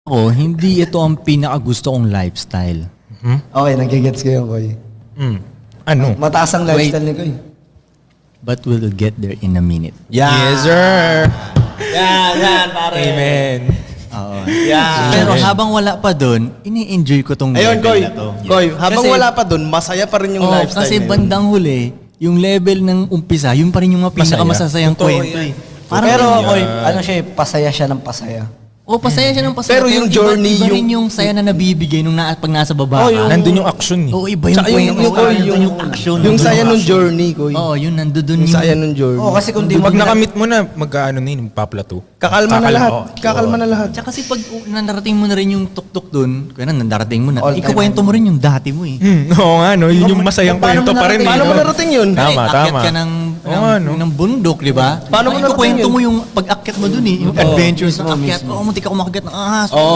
Ako, hindi ito ang pinakagusto kong lifestyle. Okay, nagigets ko yun, Koy. Ano? Mataas ang lifestyle ni Koy. But we'll get there in a minute. Yes, sir. Yan, pare. Amen. Oo. Yan. Pero habang wala pa doon, ini-enjoy ko tong Ayun, level Koy. na to. Koy, habang Kasi- wala pa dun, masaya pa rin yung Oo, lifestyle kasi na yun. bandang huli, yung level ng umpisa, yun pa rin yung mga pinakamasasayang Totoo kwento yan. eh. Parang Pero, yun, Koy, ano siya, pasaya siya ng pasaya. pasaya siya ng pasaya. Pero yung journey, iba rin yung saya na nabibigay pag nasa baba ka. Nandun yung action eh. Oo, iba yung Tsaka kwento. yung action. Yung saya nung journey, Koy. Oo, yun, nandun Yung saya nung journey. Oo, kasi kung di Pag mo nakamit mo na, mag-ano na yun, magpa-plateau. Kakalma na lahat. oo. Kakalma na lahat. Tsaka kasi pag nandarating mo na rin yung tuktok dun, kaya nandarating mo na, All time ikukwento mo rin yung dati mo eh. Oo nga, no? Yun yung masayang kwento pa rin. Paano mo narating yun? Tama, Akyat tama. ka ng Oo, ano? ng bundok, di ba? Paano mo narating Ikukwento yun? mo yung pag-akyat mo dun eh, yung adventures ng akyat. Oo, muntik ako makagat ng ahas.